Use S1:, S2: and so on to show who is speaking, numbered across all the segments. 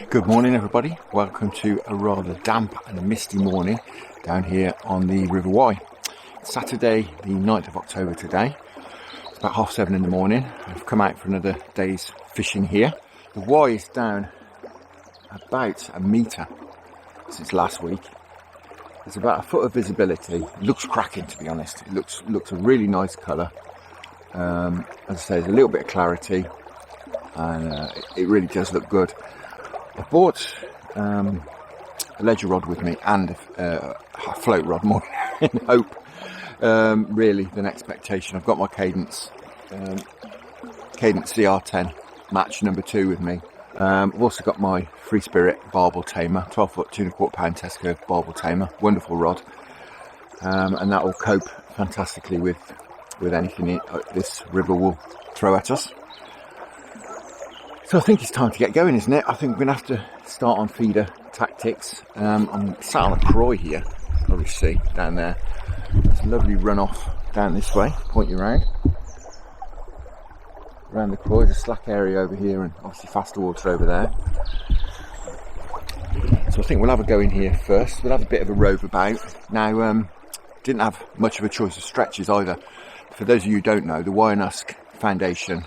S1: Good morning everybody, welcome to a rather damp and misty morning down here on the River Wye. Saturday the 9th of October today, it's about 7:30 in the morning. I've come out for another day's fishing here. The Wye is down about a metre since last week. There's about a foot of visibility. It looks cracking, to be honest. It looks a really nice colour. As I say, there's a little bit of clarity and it really does look good. I bought a ledger rod with me and a float rod, more in hope really than expectation. I've got my Cadence CR10 match number 2 with me. I've also got my Free Spirit Barbel Tamer, 12 foot 2¼ pound test curve Barbel Tamer, wonderful rod, and that will cope fantastically with anything this river will throw at us. So I think it's time to get going, isn't it? I think we're going to have to start on feeder tactics. I'm sat on a croy here, obviously, down there. There's a lovely runoff down this way, point you round. Around the croy, there's a slack area over here and obviously faster water over there. So I think we'll have a go in here first. We'll have a bit of a rove about. Now, didn't have much of a choice of stretches either. For those of you who don't know, the Wye Foundation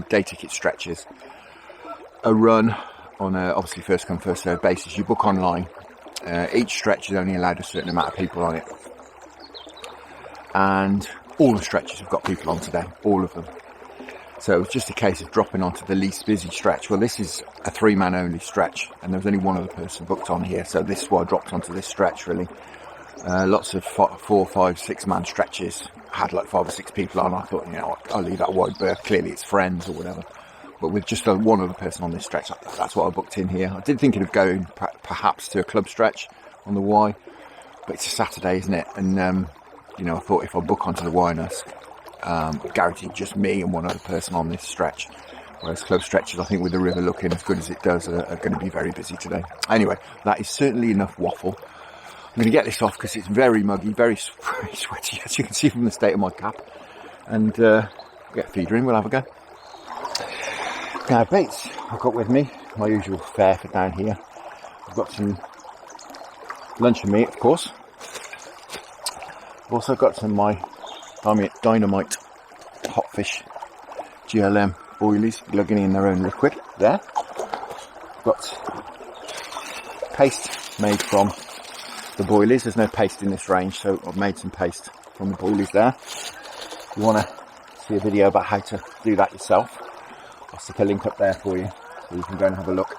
S1: day ticket stretches a run on a obviously first come first served basis. You book online. Each stretch is only allowed a certain amount of people on it, and all the stretches have got people on today, all of them. So it's just a case of dropping onto the least busy stretch. Well, this is a 3-man only stretch and there was only one other person booked on here, so this is why I dropped onto this stretch really. Lots of 4, 5, 6-man stretches had like 5 or 6 people on. I thought, you know, I'll leave that wide berth, clearly it's friends or whatever. But with just one other person on this stretch, that's what I booked in here. I did think of going perhaps to a club stretch on the Wye, but it's a Saturday, isn't it? And, you know, I thought if I book onto the Wye, guaranteed just me and one other person on this stretch. Whereas club stretches, I think with the river looking as good as it does, are going to be very busy today. Anyway, that is certainly enough waffle. I'm going to get this off because it's very muggy, very sweaty, as you can see from the state of my cap. And get a feeder in, we'll have a go. Now, baits I've got with me, my usual fare for down here. I've got some Luncheon Meat, of course. I've also got some my Dynamite hot fish GLM boilies lugging in their own liquid there. I've got paste made from the boilies. There's no paste in this range, so I've made some paste from the boilies there. If you want to see a video about how to do that yourself, I'll stick a link up there for you so you can go and have a look.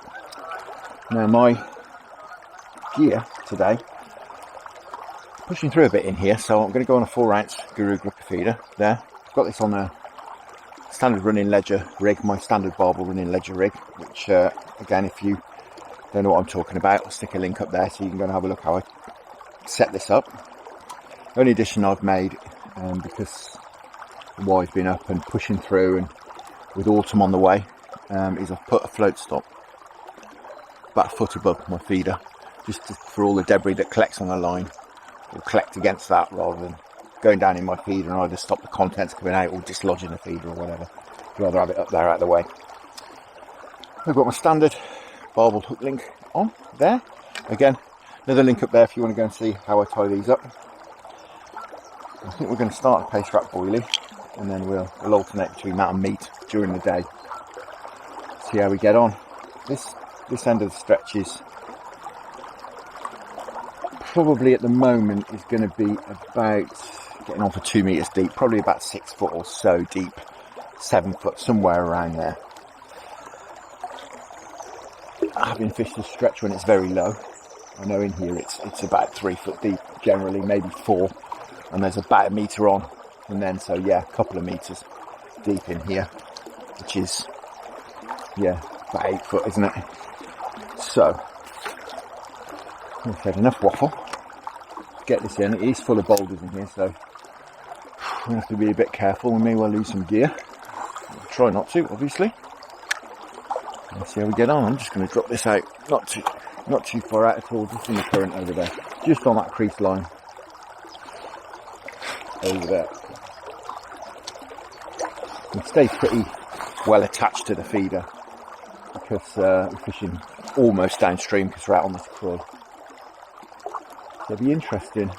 S1: Now, my gear today, pushing through a bit in here, so I'm going to go on a 4-ounce Guru Grouper feeder there. I've got this on a standard running ledger rig, my standard Barbel running ledger rig, which again, if you don't know what I'm talking about, I'll stick a link up there so you can go and have a look how I set this up. The only addition I've made, because the Wye's been up and pushing through and with autumn on the way, is I've put a float stop about a foot above my feeder, just for all the debris that collects on the line will collect against that rather than going down in my feeder and either stop the contents coming out or dislodging the feeder or whatever. I'd rather have it up there out of the way. I've got my standard barbelled hook link on there. Again, another link up there if you want to go and see how I tie these up. I think we're going to start a paste wrap boilie and then we'll alternate between that and meat during the day. See how we get on. This end of the stretch is probably at the moment is going to be about getting on for 2 meters deep, probably about 6 foot or so deep, 7 foot, somewhere around there. Having fished this stretch when it's very low, I know in here it's about 3 foot deep generally, maybe 4, and there's about a metre on, and then so yeah, a couple of meters deep in here, which is yeah about 8 foot, isn't it? So I've had enough waffle. Get this in. It is full of boulders in here, so we have to be a bit careful. We may well lose some gear. I'll try not to, obviously. Let's see how we get on. I'm just going to drop this out, not too far out at all, just in the current over there, just on that crease line over there. It stays pretty well attached to the feeder because we're fishing almost downstream because we're out on this krill. So it'll be interesting to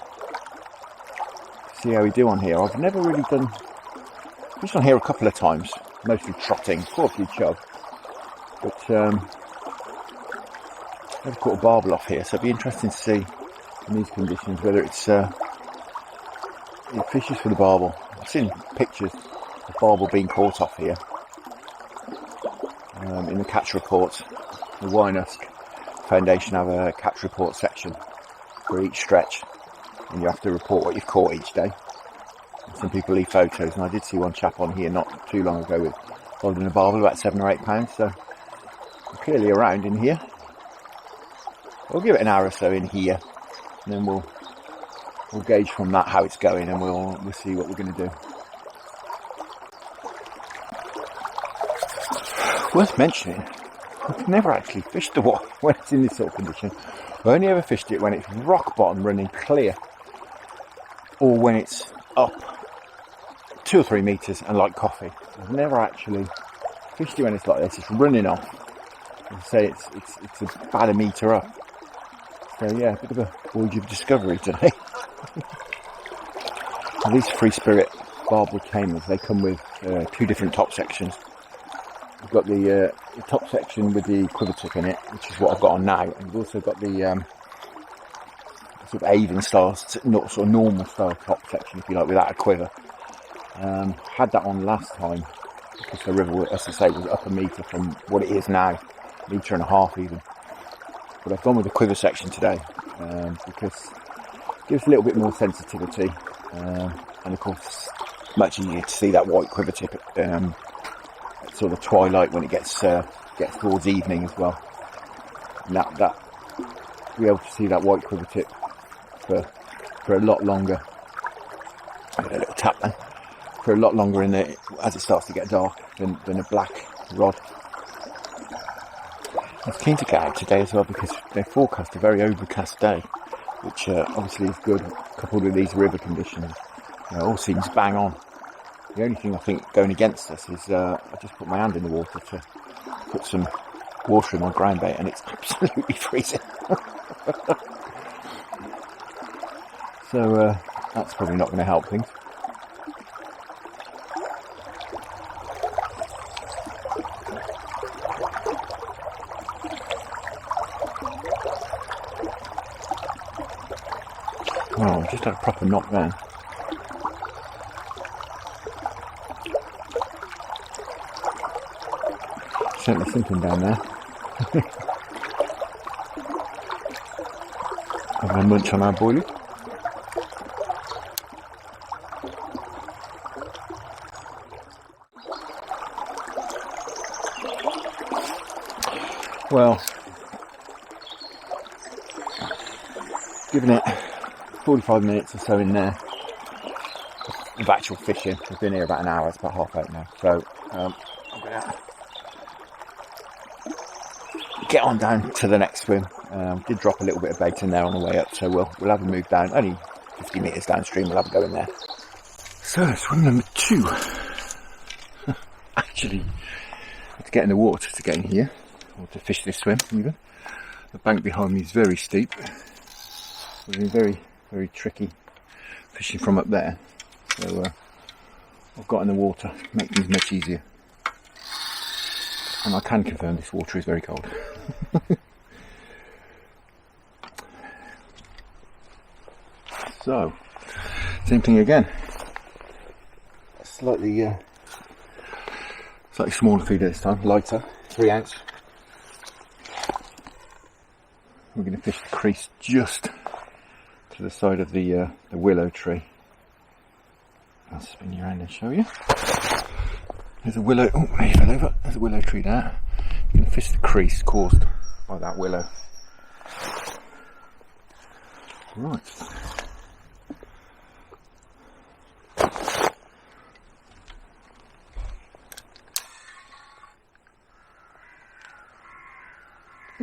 S1: see how we do on here. I've never really done fished on here a couple of times, mostly trotting, caught a few chub, but never caught a barbel off here. So it'll be interesting to see in these conditions whether it's it fishes for the barbel. I've seen pictures of barbel being caught off here in the catch reports. The Wynusk Foundation have a catch report section for each stretch, and you have to report what you've caught each day. And some people leave photos, and I did see one chap on here not too long ago with holding a barbel about 7 or 8 pounds. So we're clearly around in here. We'll give it an hour or so in here, and then we'll gauge from that how it's going, and we'll see what we're going to do. Worth mentioning, I've never actually fished the water when it's in this sort of condition. I've only ever fished it when it's rock bottom running clear, or when it's up 2 or 3 metres and like coffee. I've never actually fished it when it's like this. It's running off. I'd say it's about a metre up. So yeah, a bit of a voyage of discovery today. These free spirit barbel tamers, they come with 2 different top sections. We've got the top section with the quiver tip in it, which is what I've got on now, and we've also got the sort of Avon style, not sort of normal style top section, if you like, without a quiver. Had that on last time because the river, as I say, was up a metre from what it is now, 1.5 metres even. But I've gone with the quiver section today because it gives a little bit more sensitivity, and of course much easier to see that white quiver tip sort of twilight when it gets towards evening as well. And that be able to see that white quiver tip for a lot longer. A little tap then. For a lot longer as it starts to get dark than a black rod. I was keen to get out today as well because they forecast a very overcast day, which obviously is good coupled with these river conditions. All seems bang on. The only thing I think going against us is I just put my hand in the water to put some water in my groundbait, and it's absolutely freezing. So that's probably not going to help things. Oh, just had a proper knock there. Certainly something down there. Having a munch on our boilie. Well, given it 45 minutes or so in there of actual fishing. We've been here about an hour. It's about 8:30 now. So I'm going to get on down to the next swim. Did drop a little bit of bait in there on the way up, so we'll have a move down. Only 50 metres downstream. We'll have a go in there. So swim number 2. Actually, to get in the water to get in here, or to fish this swim even. The bank behind me is very steep. It's been very, very tricky fishing from up there. So I've got in the water, make things much easier. And I can confirm this water is very cold. So, same thing again. Slightly smaller feeder this time, lighter, 3 ounce. We're going to fish the crease just to the side of the willow tree. I'll spin you around and show you. There's a willow. Oh, there you fell over. There's a willow tree there. You're going to fish the crease caused by that willow. Right.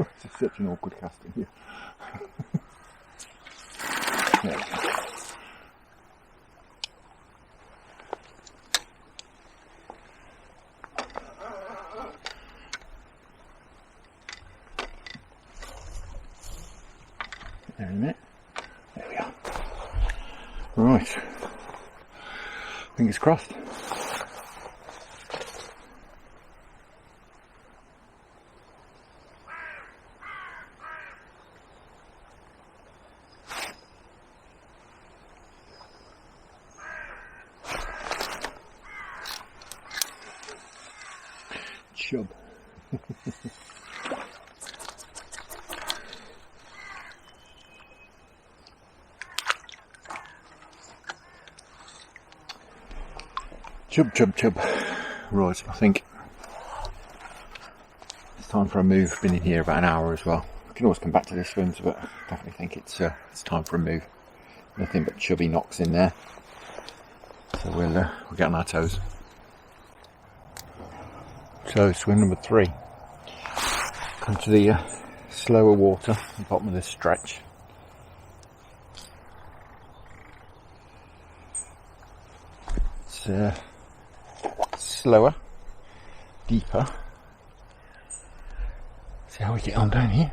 S1: Oh, this is such an awkward casting here. There we go. There in a minute. There we are. Right. Fingers crossed. Chub. Chub. Right, I think it's time for a move. Been in here about an hour as well. I can always come back to this swims, but I definitely think it's time for a move. Nothing but chubby knocks in there, so we'll get on our toes. So swim number 3. Come to the slower water, the bottom of this stretch. It's slower, deeper. See how we get on down here.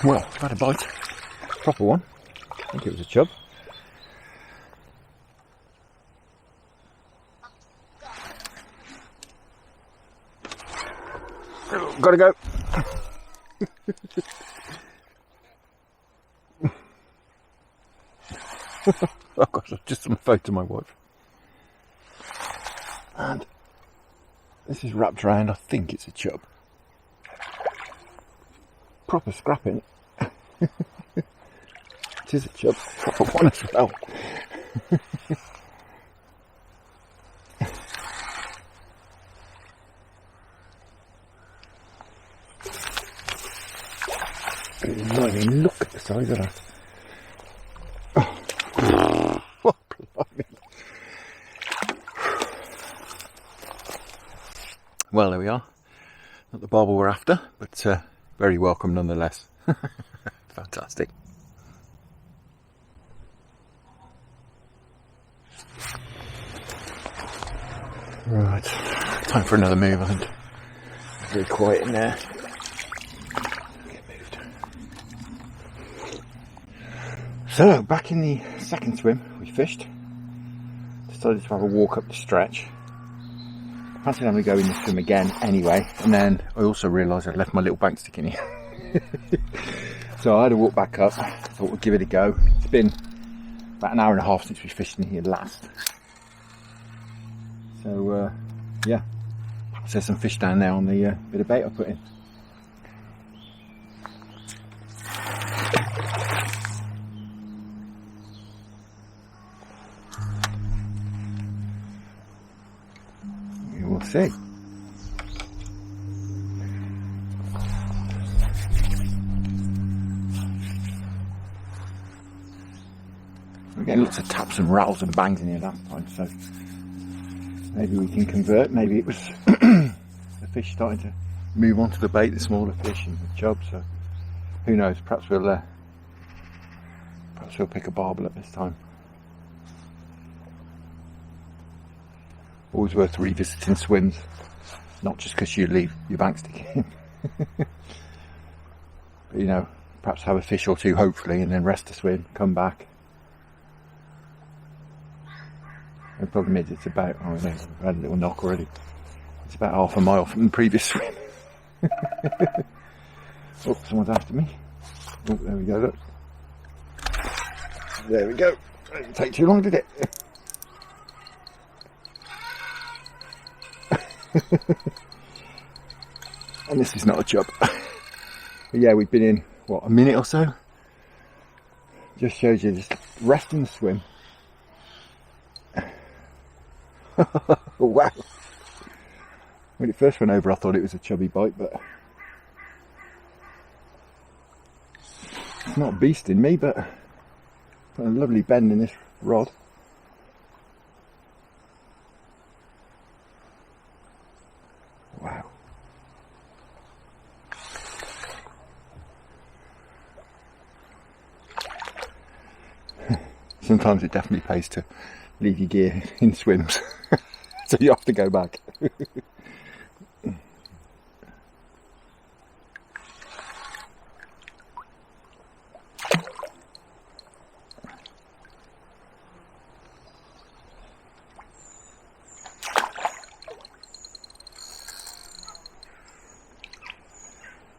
S1: Well, I've had a bite. Proper one. I think it was a chub. Oh, gotta go. Oh gosh, I've just on the phone to my wife. And this is wrapped around, I think it's a chub. Proper scrapping. It is a chub, proper one as well. Not even look at the size of that. Oh, blimey. Well, there we are. Not the barbel we're after, but very welcome nonetheless. Fantastic. Right, time for another move, I think. Very quiet in there. Get moved. So, back in the second swim, we fished. Decided to have a walk up the stretch. Fancied having to go in the swim again anyway, and then I also realised I'd left my little bank stick in here. So I had to walk back up, thought we'd give it a go. It's been about an hour and a half since we fished in here last. So yeah, there's some fish down there on the bit of bait I put in. We will see. We're getting lots of taps and rattles and bangs in here last time, so maybe we can convert. Maybe it was the fish starting to move on to the bait, the smaller fish and the chub, so who knows, perhaps we'll pick a barbel at this time. Always worth revisiting swims, not just because you leave your bank stick in. But you know, perhaps have a fish or two hopefully and then rest the swim, come back. The problem is it's about, oh no, I've had a little knock already. It's about half a mile from the previous swim. Oh, someone's after me. Oh, there we go, look. There we go. Didn't take too long, did it? And this is not a chub. But yeah, we've been in, what, a minute or so? Just shows you just resting the swim. Wow. When it first went over I thought it was a chubby bite, but it's not beasting me, but got a lovely bend in this rod. Wow. Sometimes it definitely pays to leave your gear in swims, so you have to go back.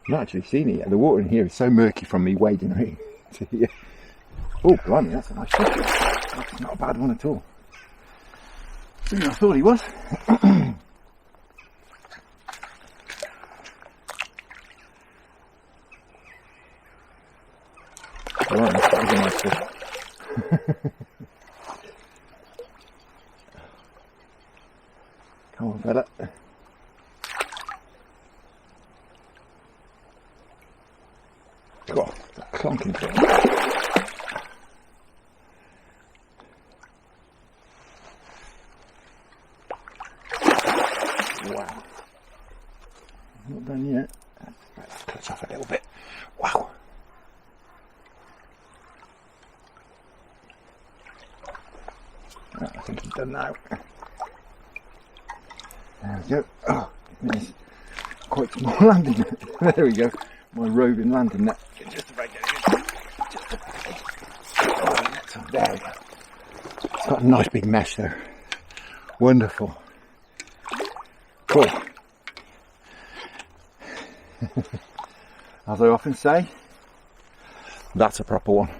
S1: I've not actually seen it yet. The water in here is so murky from me wading right to here. Oh, blimey, that's a nice fish. That's not a bad one at all. Bigger than I thought he was. Alright, that was a nice fish. Come on, fella. God, that clunking thing. Wow. Not done yet. Let's clutch off a little bit. Wow. I think he's done now. There we go. Oh, goodness. Quite small landing net. There we go. My roving landing net. Just about getting in. Just about. There we go. It's got a nice big mesh there. Wonderful. Cool. As I often say, that's a proper one.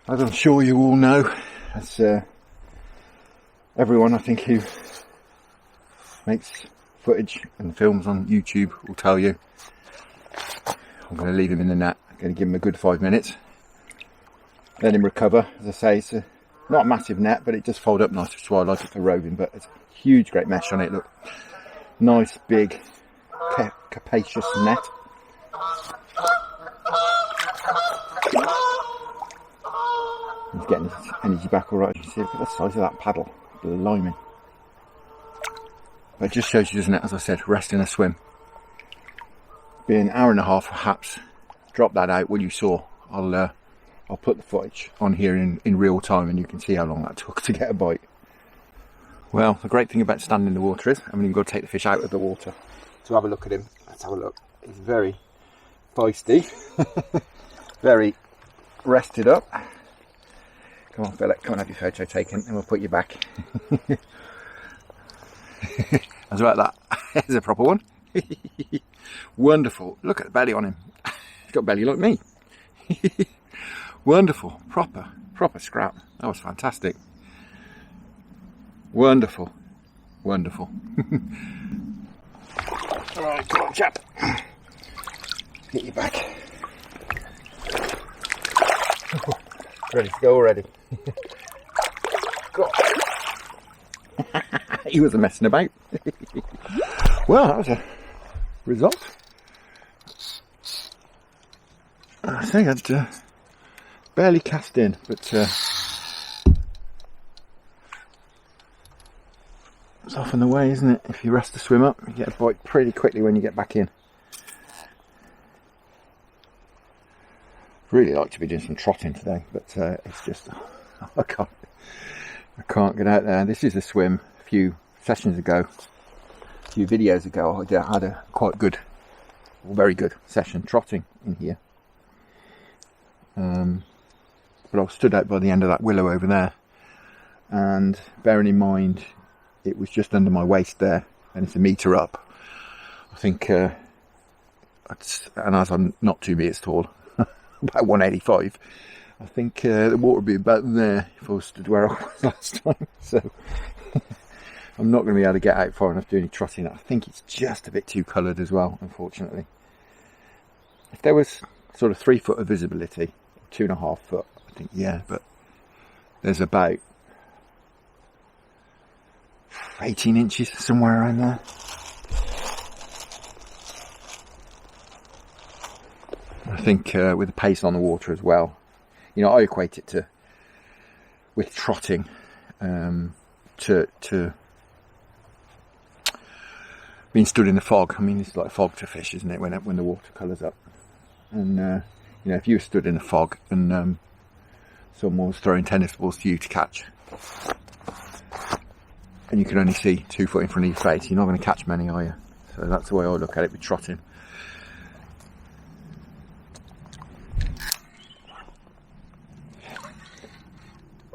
S1: As I'm sure you all know, as everyone I think who makes footage and films on YouTube will tell you, I'm going to leave him in the net. I'm going to give him a good 5 minutes, let him recover. As I say, it's not a massive net, but it does fold up nice, which is why I like it for roving. But it's a huge, great mesh on it. Look, nice, big, capacious net. He's getting his energy back all right. You can see, look at the size of that paddle. Blimey. But it just shows you, doesn't it, as I said, resting a swim. Be an hour and a half perhaps. Drop that out. What you saw, I'll put the footage on here in real time, and you can see how long that took to get a bite. Well, the great thing about standing in the water is, I mean, you've got to take the fish out of the water to have a look at him. Let's have a look. He's very feisty, very rested up. Come on, fella, come and have your photo taken, and we'll put you back. How's about that? There's a proper one. Wonderful. Look at the belly on him. He's got a belly like me. Wonderful. Proper scrap. That was fantastic. Wonderful. Wonderful. Alright, come on, chap. Get you back. Ready to go already. He wasn't messing about. Well, that was a result. I think I'd barely cast in, but it's off and away, isn't it? If you rest the swim up, you get a bite pretty quickly when you get back in. Really like to be doing some trotting today, but it's just I can't get out there. This is a swim. A few sessions ago, a few videos ago, I had a quite good, very good session trotting in here. But I was stood out by the end of that willow over there, and bearing in mind it was just under my waist there, and it's a metre up. I think, and as I'm not 2 meters tall, about 185, I think the water would be about there if I was stood where I was last time. So I'm not going to be able to get out far enough to do any trotting. I think it's just a bit too coloured as well, unfortunately. If there was sort of 3 foot of visibility 2.5 foot, I think, yeah, but there's about 18 inches, somewhere around there. I think with the pace on the water as well, you know, I equate it to, with trotting, to being stood in the fog. I mean, it's like fog to fish, isn't it, when the water colours up. And, you know, if you were stood in the fog and someone was throwing tennis balls to you to catch, and you can only see 2 foot in front of your face, you're not going to catch many, are you? So that's the way I look at it with trotting.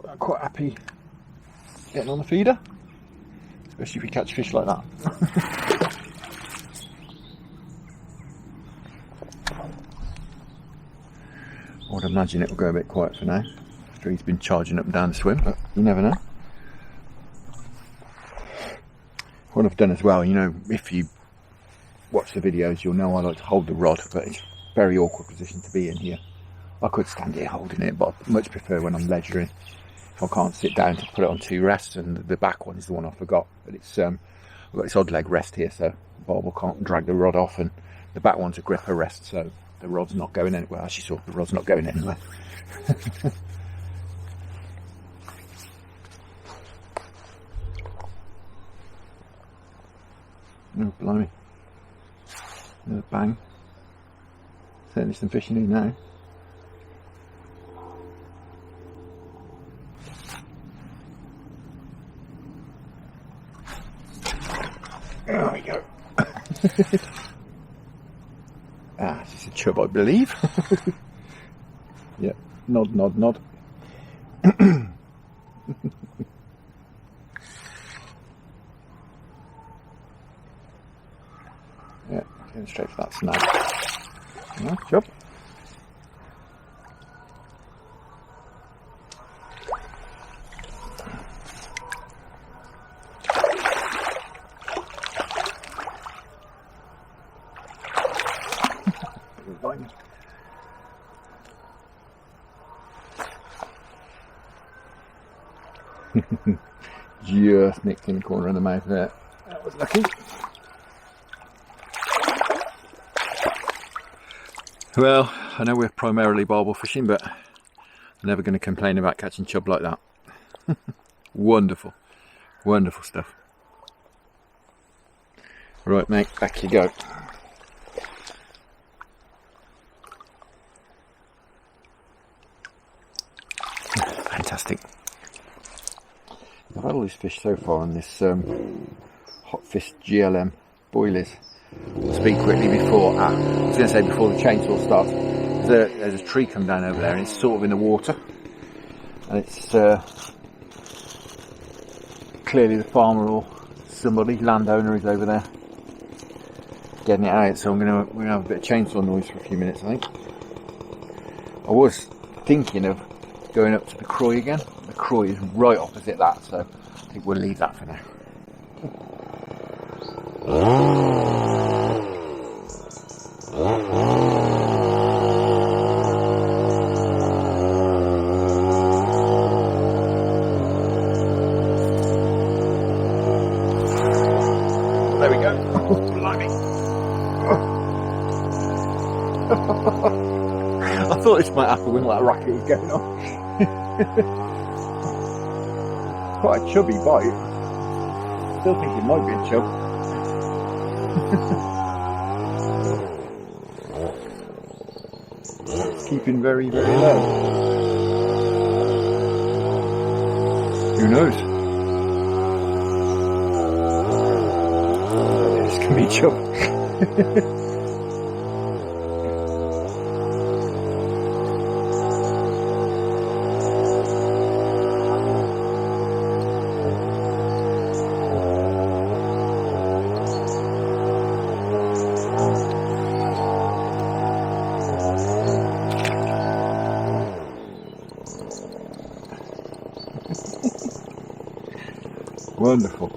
S1: I'm quite happy getting on the feeder, especially if you catch fish like that. I would imagine it will go a bit quiet for now, after he's been charging up and down the swim, but you never know. What I've done as well, you know, if you watch the videos, you'll know I like to hold the rod, but it's a very awkward position to be in here. I could stand here holding it, but I much prefer when I'm ledgering. If I can't sit down to put it on 2 rests, and the back one is the one I forgot, but it's I've got this odd leg rest here, so Barbel can't drag the rod off, and the back one's a gripper rest, so the rod's not going anywhere. As you saw, the rod's not going anywhere. Oh, blimey. Another bang. Certainly some fish in here now. There we go. Ah, this is a chub, I believe. Yep, nod, nod, nod. Yeah, going straight for that snag. Yeah, chub. Just nicked in the corner of the mouth there. That was lucky. Well, I know we're primarily barbel fishing, but I'm never going to complain about catching chub like that. Wonderful, wonderful stuff. Right, mate, back you go. Fantastic. I've had all these fish so far on this hot fish GLM boilies. I'll speak quickly before, I was going to say before the chainsaw starts. There's a tree come down over there, and it's sort of in the water, and it's clearly the farmer or somebody, landowner, is over there getting it out. So we're gonna have a bit of chainsaw noise for a few minutes, I think. I was thinking of going up to the Croy again. The Croy is right opposite that, so I think we'll leave that for now. There we go. Blimey. I thought this might happen when that racket was going on. Quite a chubby bite. Still think it might be a chub. It's keeping very, very low. Who knows? This can be chub. Wonderful.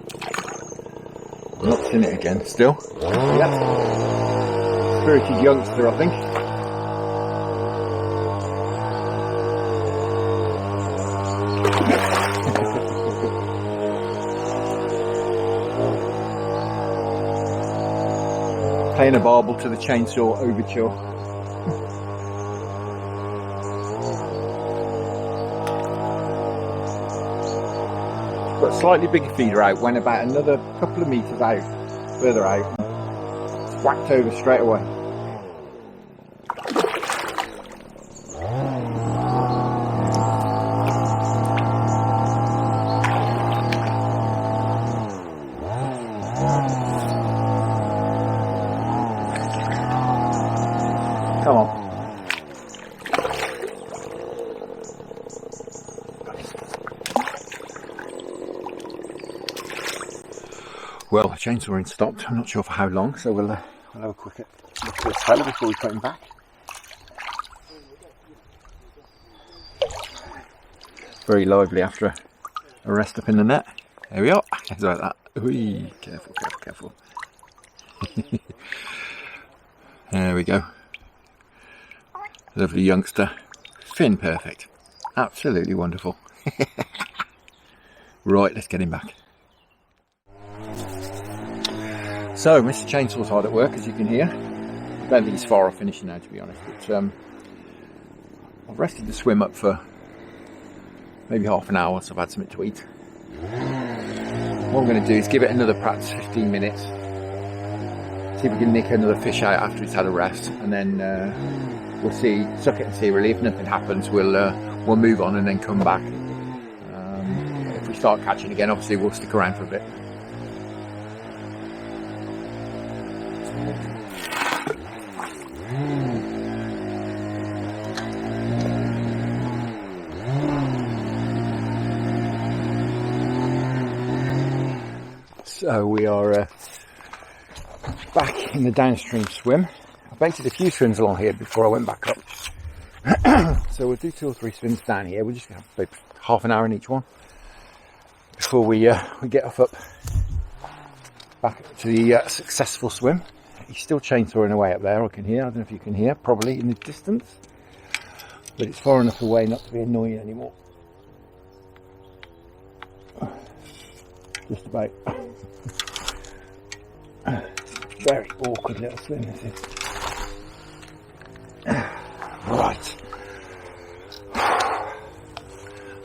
S1: I'm not seeing it again still. Yeah. Spirited youngster, I think. playing a barbel to the chainsaw overture. Got a slightly bigger feeder out, went about another couple of metres out, further out, whacked over straight away. Come on. Well, the chainsaw ain't stopped. I'm not sure for how long, so we'll have a quick look at this fella before we put him back. Very lively after a rest up in the net. There we are. Just like that. Whee. Careful, careful, careful. There we go. Lovely youngster. Fin perfect. Absolutely wonderful. Right, let's get him back. So, Mr. Chainsaw's hard at work, as you can hear. I don't think he's far off finishing now, to be honest. But I've rested the swim up for maybe half an hour, so I've had something to eat. What I'm going to do is give it another perhaps 15 minutes. See if we can nick another fish out after it's had a rest, and then we'll see, suck it and see really. If nothing happens, we'll move on and then come back. If we start catching again, obviously we'll stick around for a bit. So we are back in the downstream swim. I baited a few swims along here before I went back up. So we'll do 2 or 3 swims down here. We'll just have about half an hour in each one before we get off up back to the successful swim. He's still chainsawing away up there, I can hear. I don't know if you can hear, probably in the distance. But it's far enough away not to be annoying anymore. Just about. Very awkward little swim this is. Right.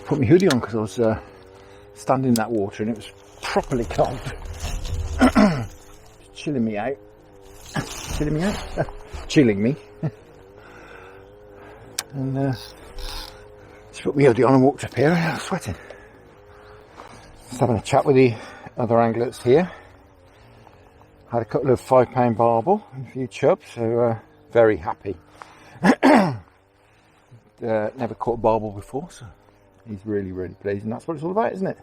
S1: Put my hoodie on because I was standing in that water and it was properly cold. Chilling me out. Chilling me out? Chilling me. And just put my hoodie on and walked up here and I was sweating. Just having a chat with the other anglers here. Had a couple of £5 barbel and a few chubs, so very happy. Never caught a barbel before, so he's really, really pleased, and that's what it's all about, isn't it?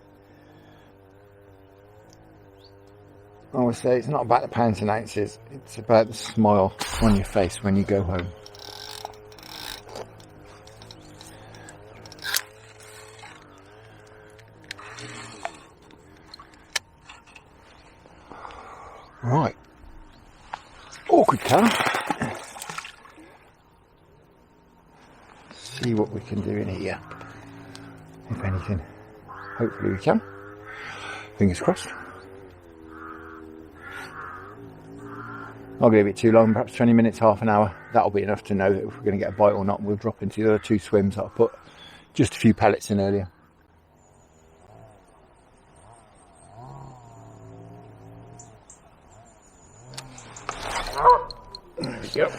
S1: I always say it's not about the pounds and ounces, it's about the smile on your face when you go home. Right, awkward colour. See what we can do in here. If anything, hopefully we can. Fingers crossed. Not going to be too long, perhaps 20 minutes, half an hour. That'll be enough to know that if we're going to get a bite or not. We'll drop into the other 2 swims that I put just a few pellets in earlier. There we go.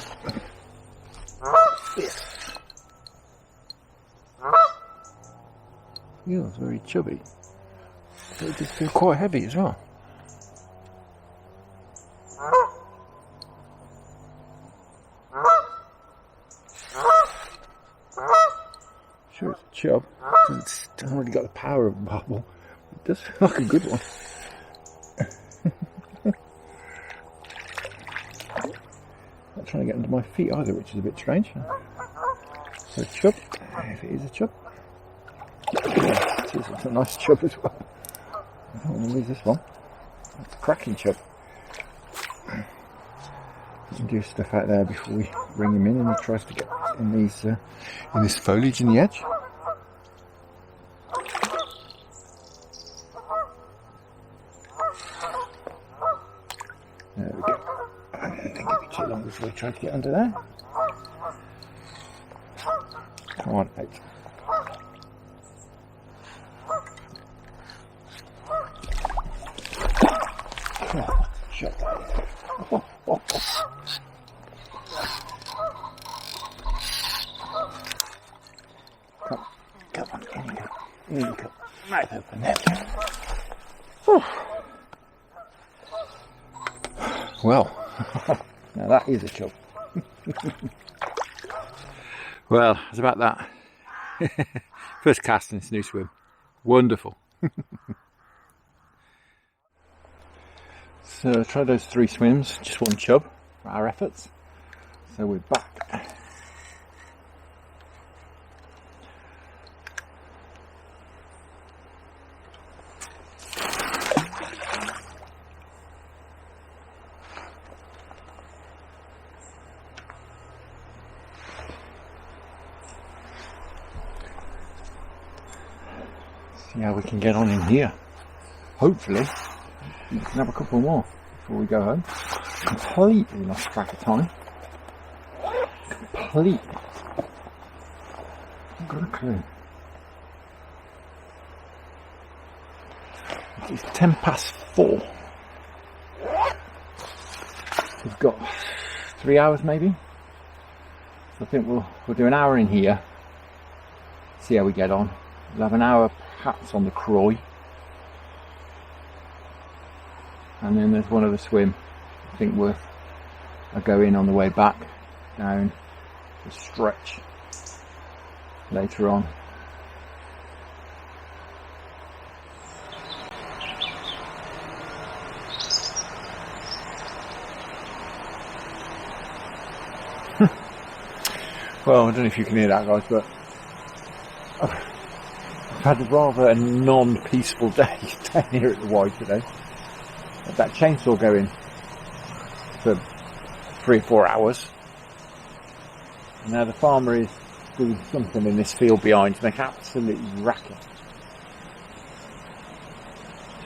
S1: Yeah, it's very chubby. So it did feel quite heavy as well. Sure, it's a chub. It doesn't really got the power of a barbel. It does feel like a good one. Not trying to get under my feet either, which is a bit strange. So chub, if it is a chub. Yeah, it's a nice chub as well. I don't want to lose this one. It's a cracking chub. We can do stuff out there before we bring him in, and he tries to get in these in this foliage in the edge. There we go. I think So we try to get under there. Come on, out. Oh, shut that. Oh, oh, oh. Come on, in you go. In you go. Mouth open there. Whew. Well, now that is a chub. Well, it's about that. First cast in this new swim. Wonderful. So try those 3 swims, just 1 chub for our efforts. So we're back. See how we can get on in here. Hopefully we can have a couple more before we go home. Completely lost track of time. Completely. I've got a clue. It's 4:10. We've got 3 hours maybe. So I think we'll do an hour in here. See how we get on. We'll have an hour perhaps on the Croy. And then there's one other swim I think worth a go in on the way back down the stretch later on. Well, I don't know if you can hear that, guys, but I've had a rather non-peaceful day down here at the Y today. Had that chainsaw going for 3 or 4 hours. And now the farmer is doing something in this field behind to make absolutely racket.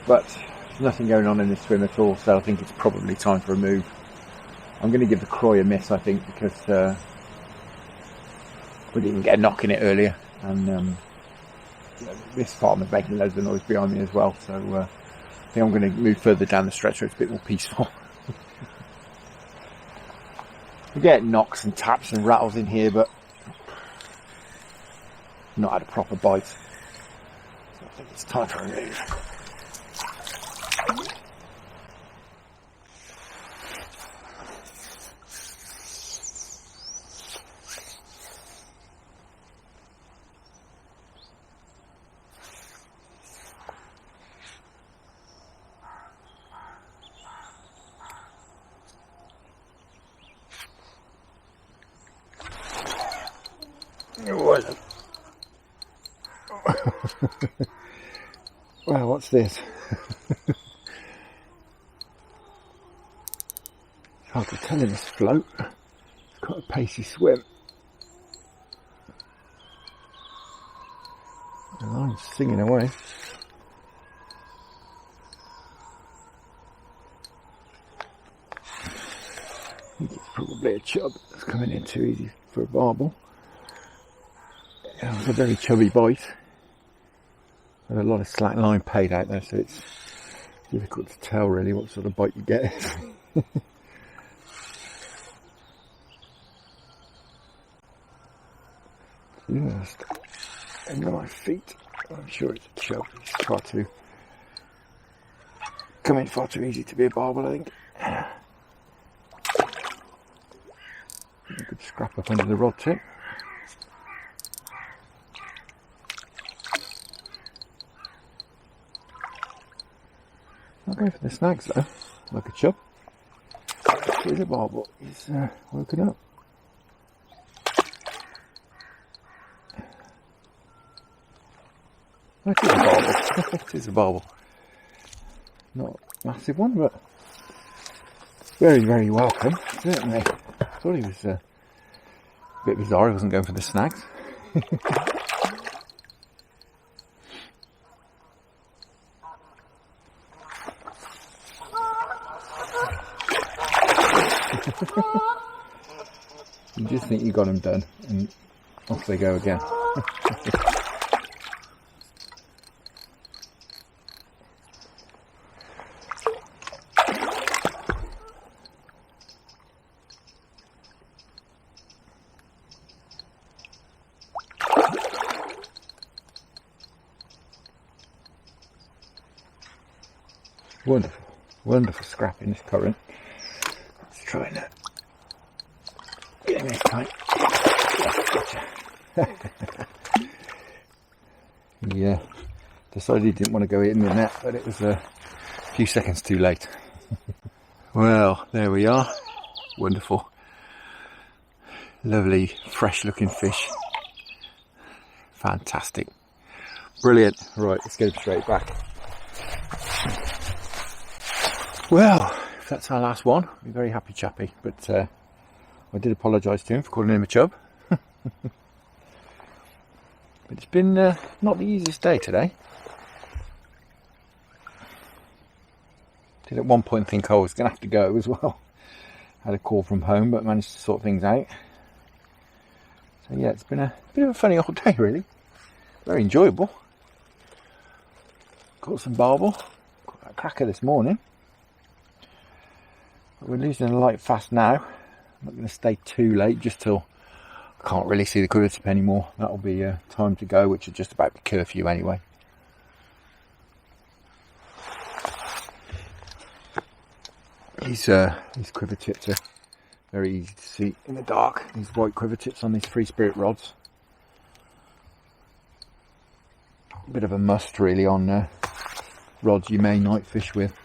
S1: But there's nothing going on in this swim at all, so I think it's probably time for a move. I'm going to give the Croy a miss, I think, because we didn't get a knock in it earlier, and this farmer's making loads of noise behind me as well, so I think I'm going to move further down the stretch where it's a bit more peaceful. We get knocks and taps and rattles in here, but not had a proper bite, so I think it's time for a move. Well, what's this? It's hard to tell in this float. It's quite a pacey swim. The line's singing away. I think it's probably a chub that's coming in too easy for a barbel. It was a very chubby bite. There's a lot of slack line paid out there, so it's difficult to tell really what sort of bite you get. Just under my feet. I'm sure it's a chub. It's far too coming far too easy to be a barbel, I think. You could scrap up under the rod tip. I'll go for the snags though, like a chub. Here's a barbel, he's woken up. It is a barbel. It is a barbel. Not a massive one, but very, very welcome, certainly. I thought he was a bit bizarre, he wasn't going for the snags. think you got them done, and off they go again. Wonderful, wonderful scrap in this current. Let's try and get him this tight. Yeah, decided he didn't want to go in the net, but it was a few seconds too late. Well, there we are. Wonderful, lovely, fresh looking fish. Fantastic, brilliant. Right, let's get him straight back. Well, if that's our last one, I'll be very happy chappy, but I did apologise to him for calling him a chub. But it's been not the easiest day today. Did at one point think I was going to have to go as well. Had a call from home, but managed to sort things out. So yeah, it's been a bit of a funny old day really. Very enjoyable. Caught some barbel. Caught that cracker this morning. We're losing a light fast now. I'm not going to stay too late, just till I can't really see the quiver tip anymore. That'll be time to go, which is just about the curfew anyway. These quiver tips are very easy to see in the dark. These white quiver tips on these Free Spirit rods. A bit of a must really on rods you may night fish with,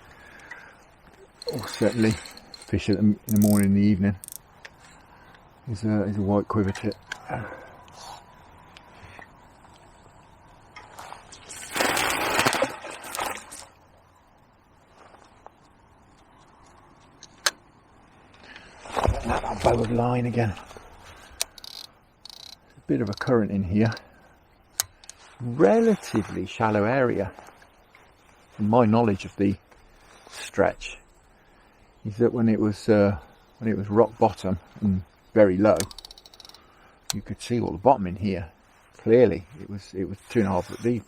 S1: or certainly fish at them in the morning and the evening. Is a white quiver tip. That bow of line again. A bit of a current in here. Relatively shallow area. From my knowledge of the stretch, is that when it was rock bottom and very low, you could see all the bottom in here clearly. It was 2.5 foot deep,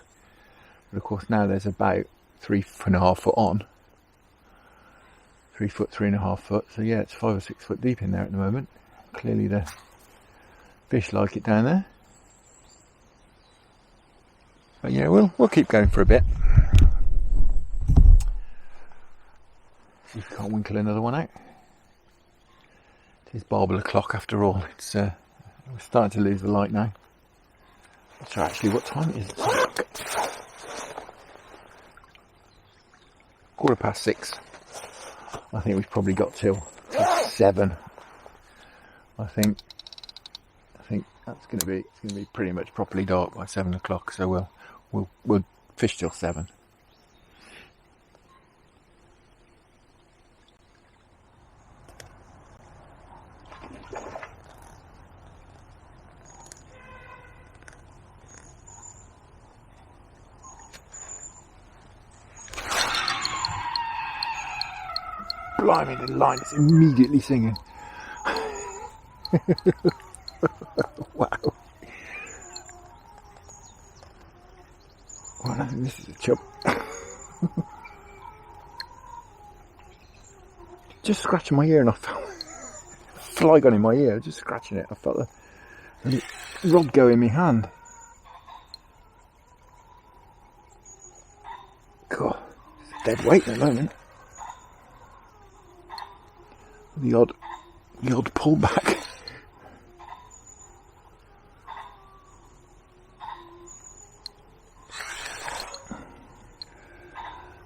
S1: but of course now there's about 3.5 foot on, 3 foot, 3.5 foot. So yeah, it's 5 or 6 foot deep in there at the moment. Clearly the fish like it down there. But yeah, we'll keep going for a bit. See if we can't winkle another one out. It is Barbel o'clock after all. It's we're starting to lose the light now. So actually, what time is it? 6:15. I think we've probably got till 7. I think that's going to be pretty much properly dark by 7 o'clock. So we'll fish till 7. Blimey, the line is immediately singing. Wow. Well, I think this is a chub. Just scratching my ear and I felt a fly gun in my ear, just scratching it. I felt the rod go in my hand. God, it's dead weight at the moment. The odd pullback.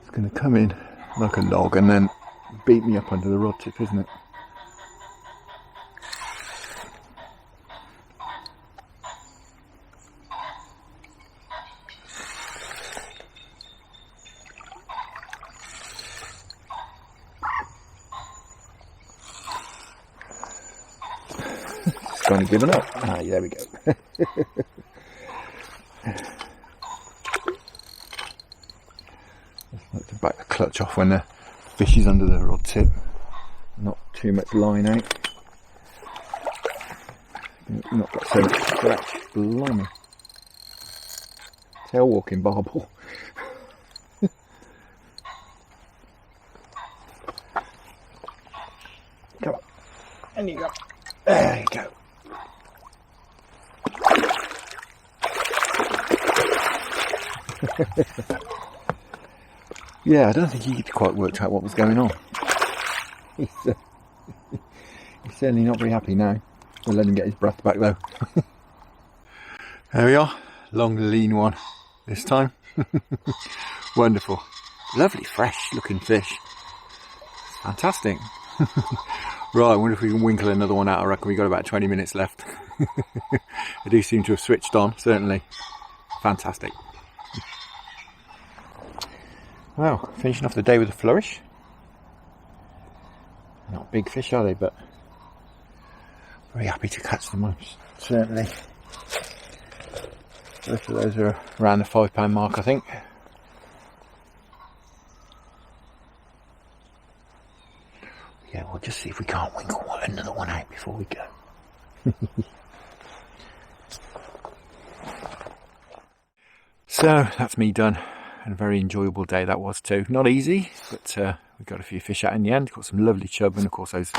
S1: It's going to come in like a log and then beat me up under the rod tip, isn't it? Kind of given up. Ah, there we go. Just like to back the clutch off when the fish is under the rod tip. Not too much line out. Not got so much stretch. Blimey. Tail walking barbel. Come on. And you go. There you go. Yeah, I don't think he quite worked out what was going on. He's certainly not very happy now. We'll let him get his breath back though. There we are. Long, lean one this time. Wonderful. Lovely, fresh looking fish. Fantastic. Right, I wonder if we can winkle another one out. I reckon we've got about 20 minutes left. They do seem to have switched on, certainly. Fantastic. Well, finishing off the day with a flourish. Not big fish, are they? But very happy to catch them, certainly. Both of those are around the £5 mark, I think. Yeah, we'll just see if we can't winkle another one out before we go. So that's me done, and a very enjoyable day that was too. Not easy, but we got a few fish out in the end. Got some lovely chub, and of course those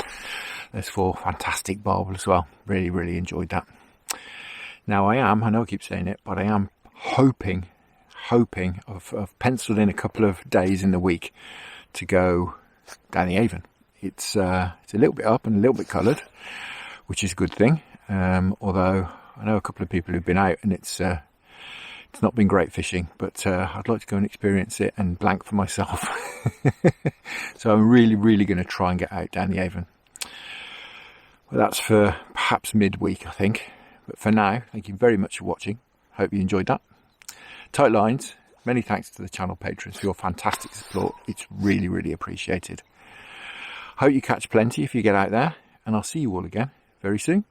S1: 4 fantastic barbel as well. Really enjoyed that. Now I know I keep saying it, but I am hoping I've penciled in a couple of days in the week to go down the Avon. It's a little bit up and a little bit coloured, which is a good thing. Although I know a couple of people who've been out and it's not been great fishing, but I'd like to go and experience it and blank for myself. So I'm really going to try and get out down the Avon. Well, that's for perhaps midweek, I think. But for now, thank you very much for watching. Hope you enjoyed that. Tight lines. Many thanks to the channel patrons for your fantastic support. It's really appreciated. Hope you catch plenty if you get out there, and I'll see you all again very soon.